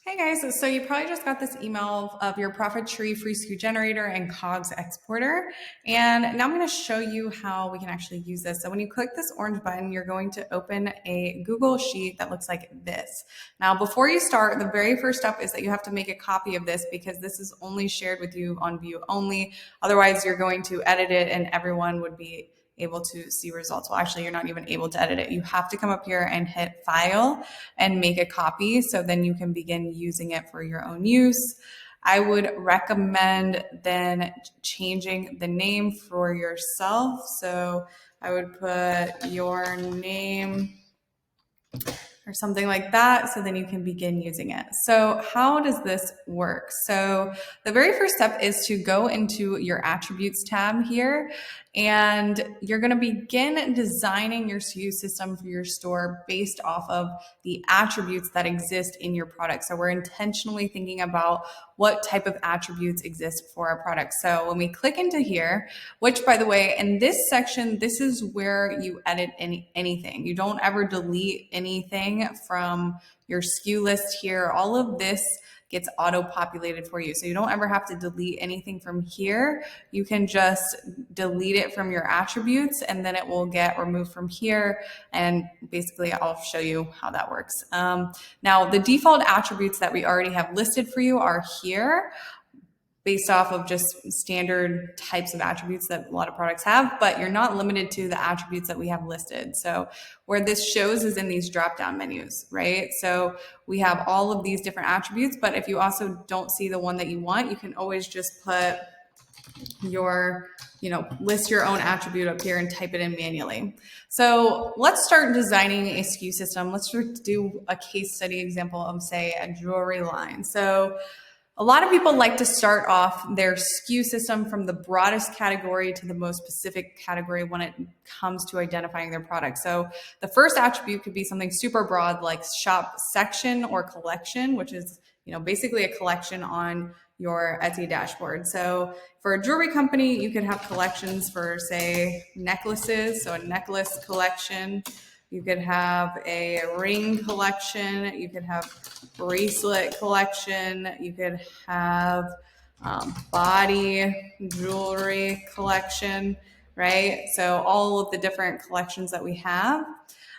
Hey guys, so you probably just got this email of your profit tree free SKU generator and COGS exporter. And now I'm going to show you how we can actually use this. So when you click this orange button, you're going to open a Google sheet that looks like this. Now, before you start, the very first step is that you have to make a copy of this because this is only shared with you on view only. Otherwise, you're going to edit it and everyone would be able to see results. Well, actually, you're not even able to edit it. You have to come up here and hit file and make a copy so then you can begin using it for your own use. I would recommend then changing the name for yourself. So I would put your name or something like that, so then you can begin using it. So how does this work? So the very first step is to go into your attributes tab here, and you're gonna begin designing your SKU system for your store based off of the attributes that exist in your product. So we're intentionally thinking about what type of attributes exist for our product. So when we click into here, which by the way, in this section, this is where you edit anything. You don't ever delete anything from your SKU list here. All of this gets auto-populated for you. So you don't ever have to delete anything from here. You can just delete it from your attributes and then it will get removed from here. And basically I'll show you how that works. Now the default attributes that we already have listed for you are here, based off of just standard types of attributes that a lot of products have, but you're not limited to the attributes that we have listed. So where this shows is in these drop-down menus, right? So we have all of these different attributes, but if you also don't see the one that you want, you can always just put your, list your own attribute up here and type it in manually. So let's start designing a SKU system. Let's do a case study example of, say, a jewelry line. So a lot of people like to start off their SKU system from the broadest category to the most specific category when it comes to identifying their product. So the first attribute could be something super broad like shop section or collection, which is, basically a collection on your Etsy dashboard. So for a jewelry company, you could have collections for, say, necklaces. So a necklace collection. You could have a ring collection. You could have bracelet collection. You could have body jewelry collection, right? So all of the different collections that we have.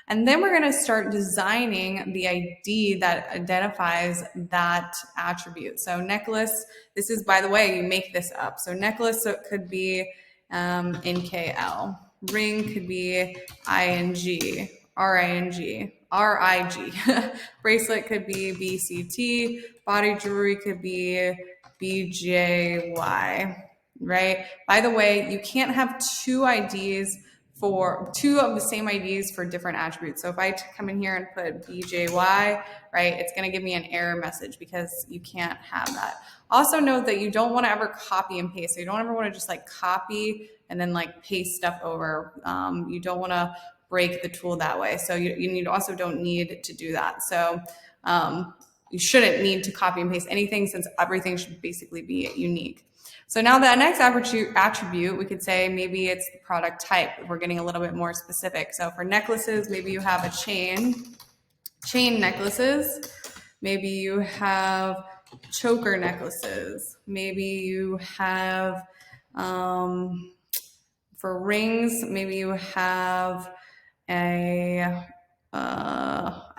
And then we're going to start designing the ID that identifies that attribute. So necklace, this is, by the way, you make this up. So necklace, so it could be NKL. Ring could be ING, RING, RIG. Bracelet could be BCT. Body jewelry could be BJY, right? By the way, you can't have two IDs for two of the same IDs for different attributes. So if I come in here and put BJY, right, it's going to give me an error message because you can't have that. Also note that you don't want to ever copy and paste. So you don't ever want to just like copy and then like paste stuff over. You don't want to break the tool that way. So you also don't need to do that. So you shouldn't need to copy and paste anything since everything should basically be unique. So now the next attribute, we could say maybe it's the product type. We're getting a little bit more specific. So for necklaces, maybe you have a chain necklaces. Maybe you have choker necklaces. Maybe you have, for rings, maybe you have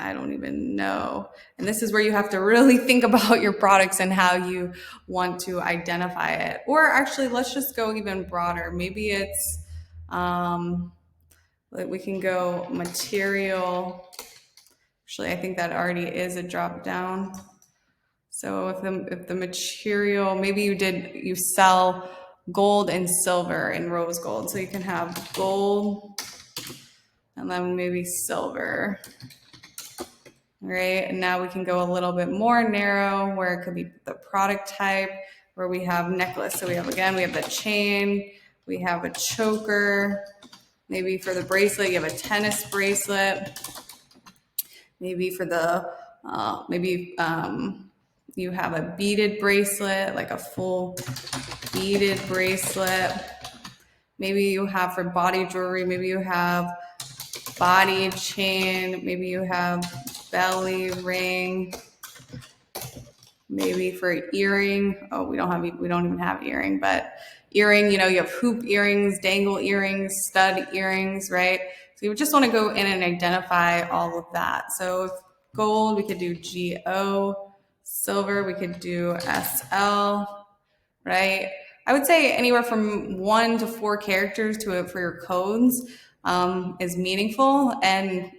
I don't even know. And this is where you have to really think about your products and how you want to identify it. Or actually, let's just go even broader. Maybe it's, we can go material. Actually, I think that already is a drop down. So if the material, maybe you sell gold and silver and rose gold. So you can have gold and then maybe silver, right? And now we can go a little bit more narrow where it could be the product type, where we have necklace. So we have the chain, we have a choker, maybe for the bracelet, you have a tennis bracelet, maybe for the, you have a beaded bracelet, like a full beaded bracelet. Maybe you have for body jewelry, maybe you have body chain, maybe you have belly ring, maybe for earring. Oh, we don't even have earring, but earring, you have hoop earrings, dangle earrings, stud earrings, right? So you would just want to go in and identify all of that. So gold, we could do GO, silver, we could do SL, right? I would say anywhere from 1 to 4 characters for your codes is meaningful. And,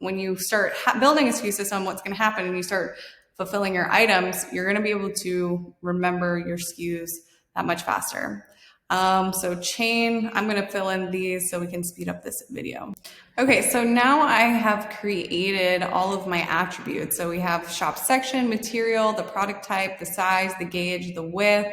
when you start building a SKU system, what's going to happen when you start fulfilling your items, you're going to be able to remember your SKUs that much faster. So chain, I'm going to fill in these so we can speed up this video. Okay, so now I have created all of my attributes. So we have shop section, material, the product type, the size, the gauge, the width,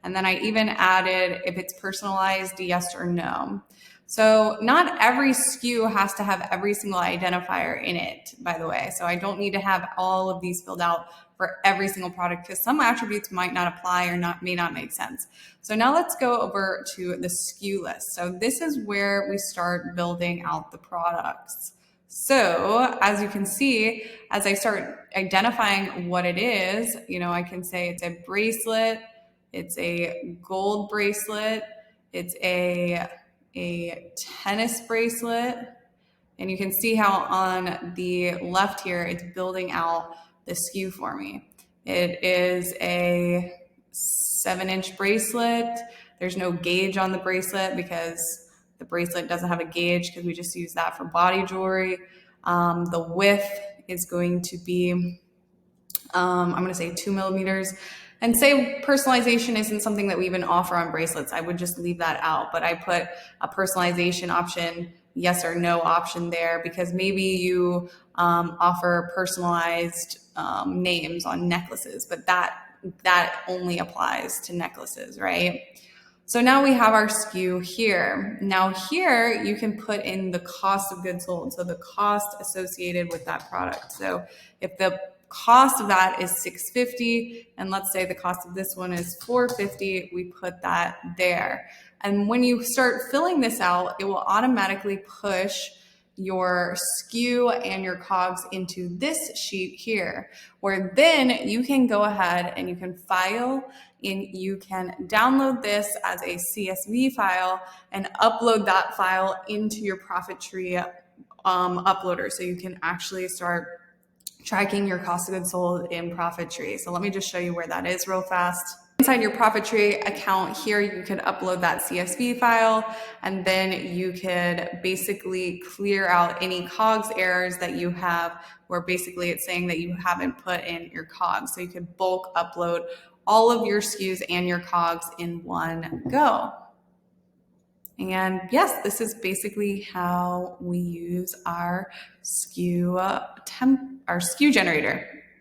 and then I even added if it's personalized, yes or no. So not every SKU has to have every single identifier in it, by the way. So I don't need to have all of these filled out for every single product because some attributes might not apply or may not make sense. So now let's go over to the SKU list. So this is where we start building out the products. So as you can see, as I start identifying what it is, I can say it's a bracelet, it's a gold bracelet, it's a tennis bracelet, and you can see how on the left here it's building out the SKU for me. It is a 7-inch bracelet. There's no gauge on the bracelet because the bracelet doesn't have a gauge because we just use that for body jewelry. The width is going to be I'm going to say 2 millimeters. And say personalization isn't something that we even offer on bracelets. I would just leave that out. But I put a personalization option, yes or no option there, because maybe you offer personalized names on necklaces, but that only applies to necklaces, right? So now we have our SKU here. Now here you can put in the cost of goods sold. So the cost associated with that product. So if the cost of that is $650, and let's say the cost of this one is $450, we put that there. And when you start filling this out, it will automatically push your SKU and your COGS into this sheet here, where then you can go ahead and you can file and you can download this as a CSV file and upload that file into your profit tree uploader. So you can actually start tracking your cost of goods sold in profit tree. So let me just show you where that is real fast. Inside your profit tree account here, you could upload that CSV file, and then you could basically clear out any COGS errors that you have, where basically it's saying that you haven't put in your COGS. So you could bulk upload all of your SKUs and your COGS in one go. And yes, this is basically how we use our SKU generator.